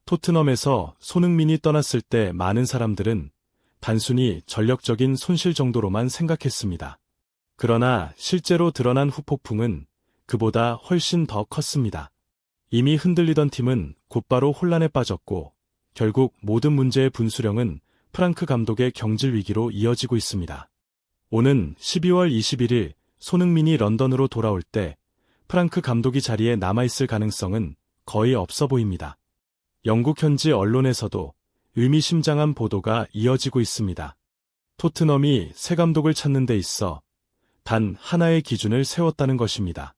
토트넘에서 손흥민이 떠났을 때 많은 사람들은 단순히 전력적인 손실 정도로만 생각했습니다. 그러나 실제로 드러난 후폭풍은 그보다 훨씬 더 컸습니다. 이미 흔들리던 팀은 곧바로 혼란에 빠졌고 결국 모든 문제의 분수령은 프랑크 감독의 경질 위기로 이어지고 있습니다. 오는 12월 21일 손흥민이 런던으로 돌아올 때 프랑크 감독이 자리에 남아있을 가능성은 거의 없어 보입니다. 영국 현지 언론에서도 의미심장한 보도가 이어지고 있습니다. 토트넘이 새 감독을 찾는 데 있어 단 하나의 기준을 세웠다는 것입니다.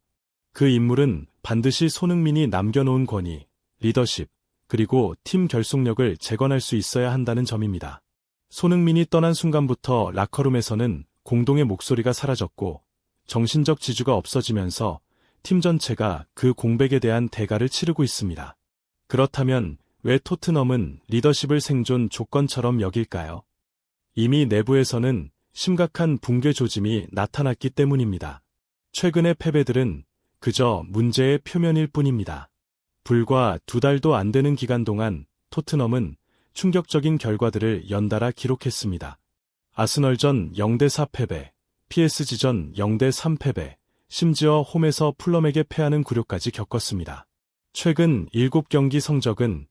그 인물은 반드시 손흥민이 남겨놓은 권위, 리더십, 그리고 팀 결속력을 재건할 수 있어야 한다는 점입니다. 손흥민이 떠난 순간부터 라커룸에서는 공동의 목소리가 사라졌고 정신적 지주가 없어지면서 팀 전체가 그 공백에 대한 대가를 치르고 있습니다. 그렇다면 왜 토트넘은 리더십을 생존 조건처럼 여길까요? 이미 내부에서는 심각한 붕괴 조짐이 나타났기 때문입니다. 최근의 패배들은 그저 문제의 표면일 뿐입니다. 불과 2달도 안 되는 기간 동안 토트넘은 충격적인 결과들을 연달아 기록했습니다. 아스널전 0대4 패배, PSG전 0대3 패배, 심지어 홈에서 풀럼에게 패하는 굴욕까지 겪었습니다. 최근 7경기 성적은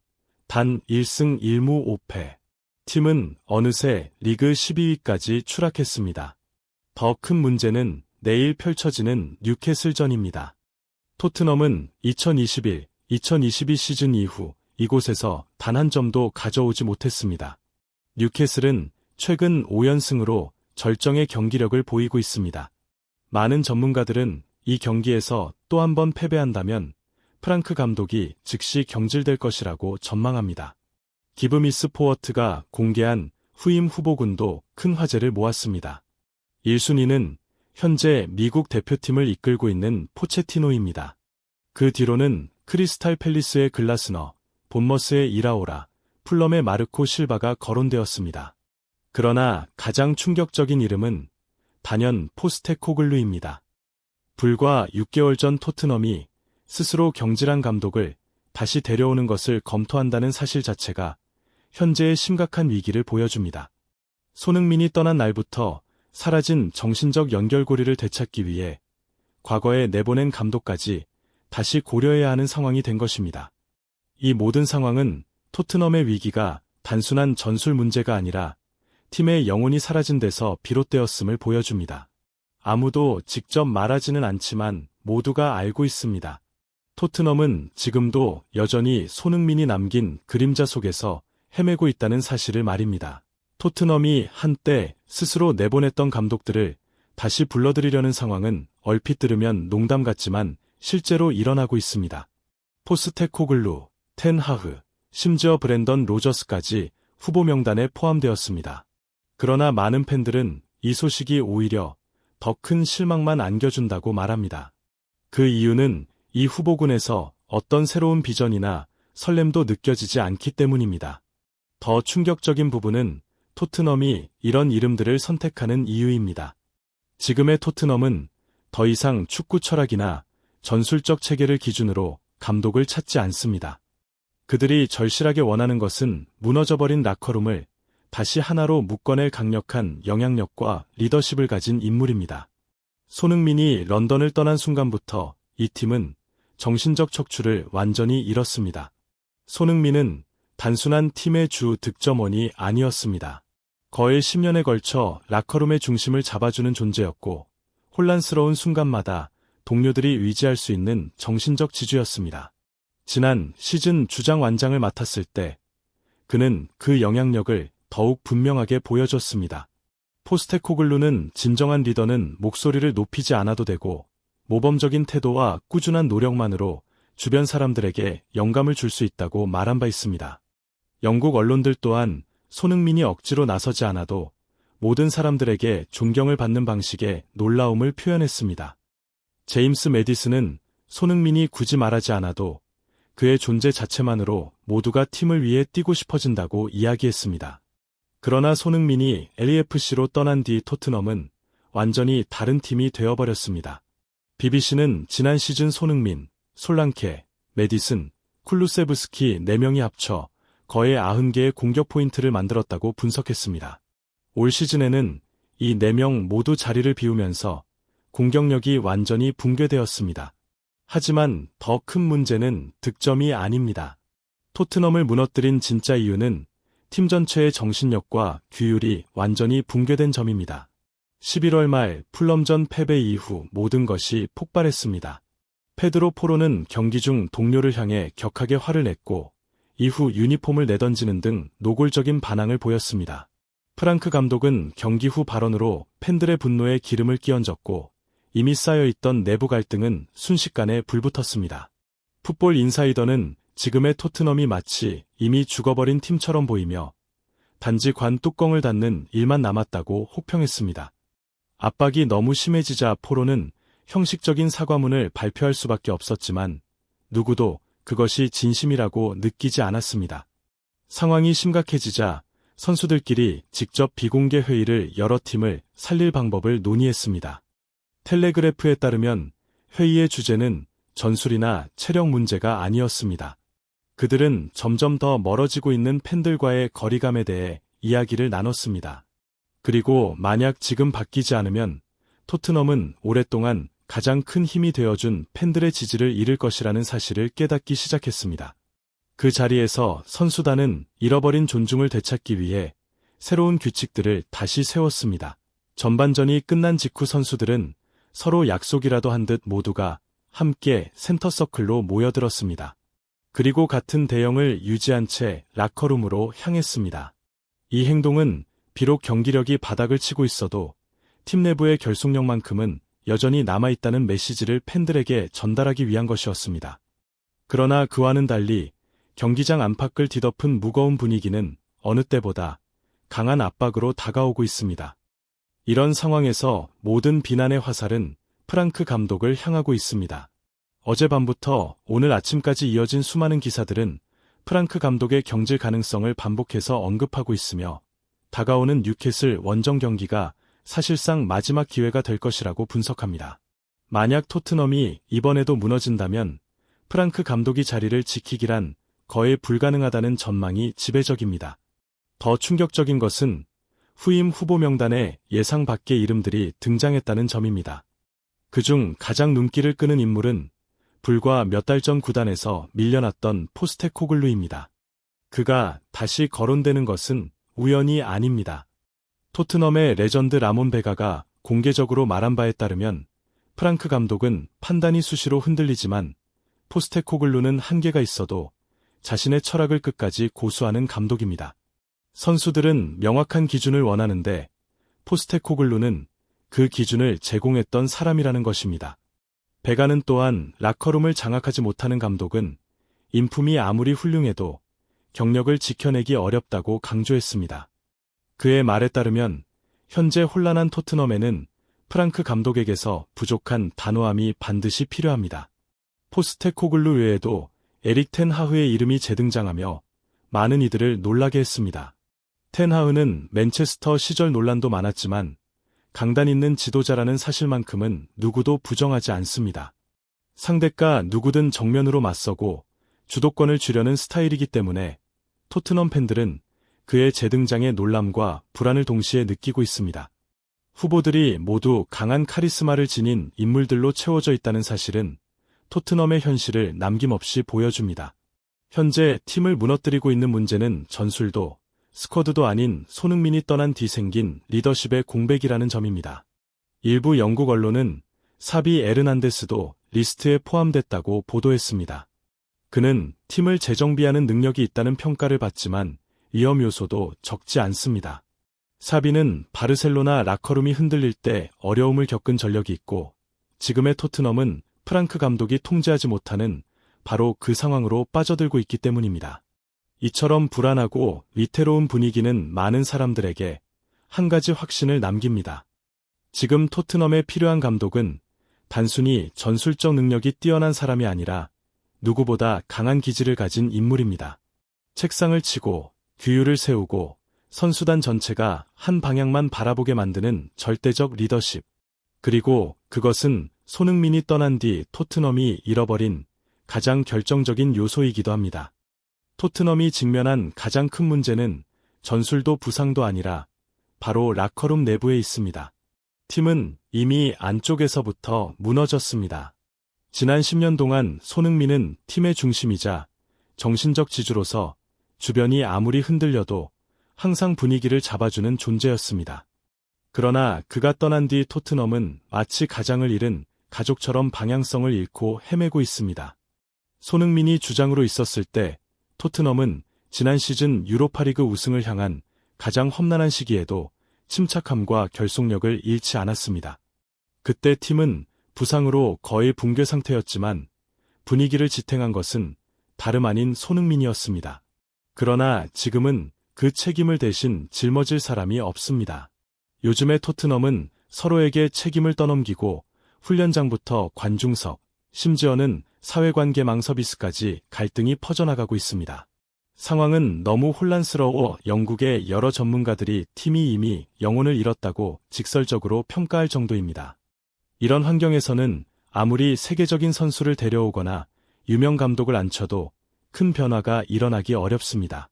단 1승 1무 5패. 팀은 어느새 리그 12위까지 추락했습니다. 더 큰 문제는 내일 펼쳐지는 뉴캐슬전입니다. 토트넘은 2021-2022 시즌 이후 이곳에서 단 한 점도 가져오지 못했습니다. 뉴캐슬은 최근 5연승으로 절정의 경기력을 보이고 있습니다. 많은 전문가들은 이 경기에서 또 한 번 패배한다면 프랑크 감독이 즉시 경질될 것이라고 전망합니다. 기브미스포어트가 공개한 후임 후보군도 큰 화제를 모았습니다. 1순위는 현재 미국 대표팀을 이끌고 있는 포체티노입니다. 그 뒤로는 크리스탈 팰리스의 글라스너, 본머스의 이라오라, 풀럼의 마르코 실바가 거론되었습니다. 그러나 가장 충격적인 이름은 단연 포스테코글루입니다. 불과 6개월 전 토트넘이 스스로 경질한 감독을 다시 데려오는 것을 검토한다는 사실 자체가 현재의 심각한 위기를 보여줍니다. 손흥민이 떠난 날부터 사라진 정신적 연결고리를 되찾기 위해 과거에 내보낸 감독까지 다시 고려해야 하는 상황이 된 것입니다. 이 모든 상황은 토트넘의 위기가 단순한 전술 문제가 아니라 팀의 영혼이 사라진 데서 비롯되었음을 보여줍니다. 아무도 직접 말하지는 않지만 모두가 알고 있습니다. 토트넘은 지금도 여전히 손흥민이 남긴 그림자 속에서 헤매고 있다는 사실을 말입니다. 토트넘이 한때 스스로 내보냈던 감독들을 다시 불러들이려는 상황은 얼핏 들으면 농담 같지만 실제로 일어나고 있습니다. 포스테코글루, 텐하흐, 심지어 브랜던 로저스까지 후보 명단에 포함되었습니다. 그러나 많은 팬들은 이 소식이 오히려 더 큰 실망만 안겨준다고 말합니다. 그 이유는 이 후보군에서 어떤 새로운 비전이나 설렘도 느껴지지 않기 때문입니다. 더 충격적인 부분은 토트넘이 이런 이름들을 선택하는 이유입니다. 지금의 토트넘은 더 이상 축구 철학이나 전술적 체계를 기준으로 감독을 찾지 않습니다. 그들이 절실하게 원하는 것은 무너져버린 라커룸을 다시 하나로 묶어낼 강력한 영향력과 리더십을 가진 인물입니다. 손흥민이 런던을 떠난 순간부터 이 팀은 정신적 척추를 완전히 잃었습니다. 손흥민은 단순한 팀의 주 득점원이 아니었습니다. 거의 10년에 걸쳐 라커룸의 중심을 잡아주는 존재였고 혼란스러운 순간마다 동료들이 의지할 수 있는 정신적 지주였습니다. 지난 시즌 주장 완장을 맡았을 때 그는 그 영향력을 더욱 분명하게 보여줬습니다. 포스테코글루는 진정한 리더는 목소리를 높이지 않아도 되고 모범적인 태도와 꾸준한 노력만으로 주변 사람들에게 영감을 줄 수 있다고 말한 바 있습니다. 영국 언론들 또한 손흥민이 억지로 나서지 않아도 모든 사람들에게 존경을 받는 방식의 놀라움을 표현했습니다. 제임스 메디슨은 손흥민이 굳이 말하지 않아도 그의 존재 자체만으로 모두가 팀을 위해 뛰고 싶어진다고 이야기했습니다. 그러나 손흥민이 LAFC로 떠난 뒤 토트넘은 완전히 다른 팀이 되어버렸습니다. BBC는 지난 시즌 손흥민, 솔랑케, 메디슨, 쿨루세브스키 4명이 합쳐 거의 90개의 공격 포인트를 만들었다고 분석했습니다. 올 시즌에는 이 4명 모두 자리를 비우면서 공격력이 완전히 붕괴되었습니다. 하지만 더 큰 문제는 득점이 아닙니다. 토트넘을 무너뜨린 진짜 이유는 팀 전체의 정신력과 규율이 완전히 붕괴된 점입니다. 11월 말 풀럼전 패배 이후 모든 것이 폭발했습니다. 페드로 포로는 경기 중 동료를 향해 격하게 화를 냈고 이후 유니폼을 내던지는 등 노골적인 반항을 보였습니다. 프랑크 감독은 경기 후 발언으로 팬들의 분노에 기름을 끼얹었고 이미 쌓여있던 내부 갈등은 순식간에 불붙었습니다. 풋볼 인사이더는 지금의 토트넘이 마치 이미 죽어버린 팀처럼 보이며 단지 관 뚜껑을 닫는 일만 남았다고 혹평했습니다. 압박이 너무 심해지자 포로는 형식적인 사과문을 발표할 수밖에 없었지만 누구도 그것이 진심이라고 느끼지 않았습니다. 상황이 심각해지자 선수들끼리 직접 비공개 회의를 열어 팀을 살릴 방법을 논의했습니다. 텔레그래프에 따르면 회의의 주제는 전술이나 체력 문제가 아니었습니다. 그들은 점점 더 멀어지고 있는 팬들과의 거리감에 대해 이야기를 나눴습니다. 그리고 만약 지금 바뀌지 않으면 토트넘은 오랫동안 가장 큰 힘이 되어준 팬들의 지지를 잃을 것이라는 사실을 깨닫기 시작했습니다. 그 자리에서 선수단은 잃어버린 존중을 되찾기 위해 새로운 규칙들을 다시 세웠습니다. 전반전이 끝난 직후 선수들은 서로 약속이라도 한 듯 모두가 함께 센터서클로 모여들었습니다. 그리고 같은 대형을 유지한 채 라커룸으로 향했습니다. 이 행동은 비록 경기력이 바닥을 치고 있어도 팀 내부의 결속력만큼은 여전히 남아있다는 메시지를 팬들에게 전달하기 위한 것이었습니다. 그러나 그와는 달리 경기장 안팎을 뒤덮은 무거운 분위기는 어느 때보다 강한 압박으로 다가오고 있습니다. 이런 상황에서 모든 비난의 화살은 프랑크 감독을 향하고 있습니다. 어젯밤부터 오늘 아침까지 이어진 수많은 기사들은 프랑크 감독의 경질 가능성을 반복해서 언급하고 있으며 다가오는 뉴캐슬 원정 경기가 사실상 마지막 기회가 될 것이라고 분석합니다. 만약 토트넘이 이번에도 무너진다면 프랑크 감독이 자리를 지키기란 거의 불가능하다는 전망이 지배적입니다. 더 충격적인 것은 후임 후보 명단에 예상 밖의 이름들이 등장했다는 점입니다. 그중 가장 눈길을 끄는 인물은 불과 몇 달 전 구단에서 밀려났던 포스테코글루입니다. 그가 다시 거론되는 것은 우연이 아닙니다. 토트넘의 레전드 라몬 베가가 공개적으로 말한 바에 따르면 프랑크 감독은 판단이 수시로 흔들리지만 포스테코글루는 한계가 있어도 자신의 철학을 끝까지 고수하는 감독입니다. 선수들은 명확한 기준을 원하는데 포스테코글루는 그 기준을 제공했던 사람이라는 것입니다. 베가는 또한 라커룸을 장악하지 못하는 감독은 인품이 아무리 훌륭해도 경력을 지켜내기 어렵다고 강조했습니다. 그의 말에 따르면 현재 혼란한 토트넘에는 프랑크 감독에게서 부족한 단호함이 반드시 필요합니다. 포스테코글루 외에도 에릭 텐 하흐의 이름이 재등장하며 많은 이들을 놀라게 했습니다. 텐 하흐는 맨체스터 시절 논란도 많았지만 강단 있는 지도자라는 사실만큼은 누구도 부정하지 않습니다. 상대가 누구든 정면으로 맞서고 주도권을 쥐려는 스타일이기 때문에 토트넘 팬들은 그의 재등장에 놀람과 불안을 동시에 느끼고 있습니다. 후보들이 모두 강한 카리스마를 지닌 인물들로 채워져 있다는 사실은 토트넘의 현실을 남김없이 보여줍니다. 현재 팀을 무너뜨리고 있는 문제는 전술도 스쿼드도 아닌 손흥민이 떠난 뒤 생긴 리더십의 공백이라는 점입니다. 일부 영국 언론은 사비 에르난데스도 리스트에 포함됐다고 보도했습니다. 그는 팀을 재정비하는 능력이 있다는 평가를 받지만 위험 요소도 적지 않습니다. 사비는 바르셀로나 라커룸이 흔들릴 때 어려움을 겪은 전력이 있고 지금의 토트넘은 프랑크 감독이 통제하지 못하는 바로 그 상황으로 빠져들고 있기 때문입니다. 이처럼 불안하고 위태로운 분위기는 많은 사람들에게 한 가지 확신을 남깁니다. 지금 토트넘에 필요한 감독은 단순히 전술적 능력이 뛰어난 사람이 아니라 누구보다 강한 기질을 가진 인물입니다. 책상을 치고 규율을 세우고 선수단 전체가 한 방향만 바라보게 만드는 절대적 리더십. 그리고 그것은 손흥민이 떠난 뒤 토트넘이 잃어버린 가장 결정적인 요소이기도 합니다. 토트넘이 직면한 가장 큰 문제는 전술도 부상도 아니라 바로 라커룸 내부에 있습니다. 팀은 이미 안쪽에서부터 무너졌습니다. 지난 10년 동안 손흥민은 팀의 중심이자 정신적 지주로서 주변이 아무리 흔들려도 항상 분위기를 잡아주는 존재였습니다. 그러나 그가 떠난 뒤 토트넘은 마치 가장을 잃은 가족처럼 방향성을 잃고 헤매고 있습니다. 손흥민이 주장으로 있었을 때 토트넘은 지난 시즌 유로파리그 우승을 향한 가장 험난한 시기에도 침착함과 결속력을 잃지 않았습니다. 그때 팀은 부상으로 거의 붕괴 상태였지만 분위기를 지탱한 것은 다름 아닌 손흥민이었습니다. 그러나 지금은 그 책임을 대신 짊어질 사람이 없습니다. 요즘의 토트넘은 서로에게 책임을 떠넘기고 훈련장부터 관중석, 심지어는 사회관계망 서비스까지 갈등이 퍼져나가고 있습니다. 상황은 너무 혼란스러워 영국의 여러 전문가들이 팀이 이미 영혼을 잃었다고 직설적으로 평가할 정도입니다. 이런 환경에서는 아무리 세계적인 선수를 데려오거나 유명 감독을 앉혀도 큰 변화가 일어나기 어렵습니다.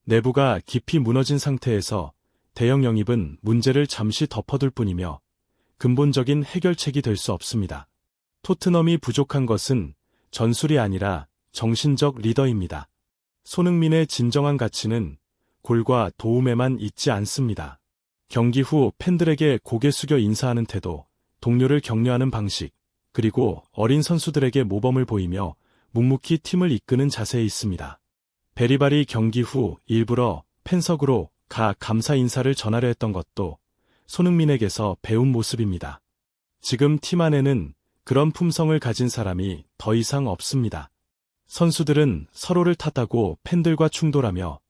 내부가 깊이 무너진 상태에서 대형 영입은 문제를 잠시 덮어둘 뿐이며 근본적인 해결책이 될 수 없습니다. 토트넘이 부족한 것은 전술이 아니라 정신적 리더입니다. 손흥민의 진정한 가치는 골과 도움에만 있지 않습니다. 경기 후 팬들에게 고개 숙여 인사하는 태도, 동료를 격려하는 방식, 그리고 어린 선수들에게 모범을 보이며 묵묵히 팀을 이끄는 자세에 있습니다. 베리바리 경기 후 일부러 팬석으로 가 감사 인사를 전하려 했던 것도 손흥민에게서 배운 모습입니다. 지금 팀 안에는 그런 품성을 가진 사람이 더 이상 없습니다. 선수들은 서로를 탓하고 팬들과 충돌하며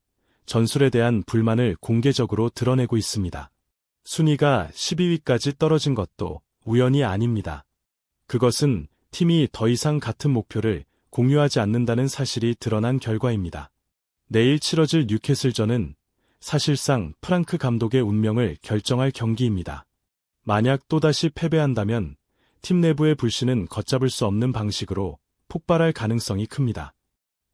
전술에 대한 불만을 공개적으로 드러내고 있습니다. 순위가 12위까지 떨어진 것도 우연이 아닙니다. 그것은 팀이 더 이상 같은 목표를 공유하지 않는다는 사실이 드러난 결과입니다. 내일 치러질 뉴캐슬전은 사실상 프랑크 감독의 운명을 결정할 경기입니다. 만약 또다시 패배한다면 팀 내부의 불신은 걷잡을 수 없는 방식으로 폭발할 가능성이 큽니다.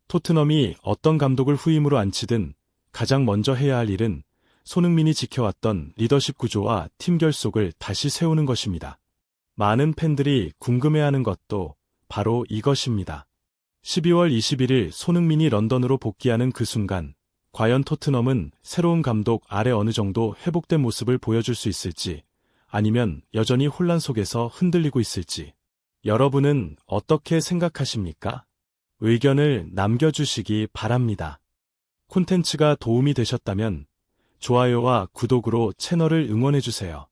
토트넘이 어떤 감독을 후임으로 앉히든 가장 먼저 해야 할 일은 손흥민이 지켜왔던 리더십 구조와 팀 결속을 다시 세우는 것입니다. 많은 팬들이 궁금해하는 것도 바로 이것입니다. 12월 21일 손흥민이 런던으로 복귀하는 그 순간 과연 토트넘은 새로운 감독 아래 어느 정도 회복된 모습을 보여줄 수 있을지 아니면 여전히 혼란 속에서 흔들리고 있을지 여러분은 어떻게 생각하십니까? 의견을 남겨주시기 바랍니다. 콘텐츠가 도움이 되셨다면 좋아요와 구독으로 채널을 응원해주세요.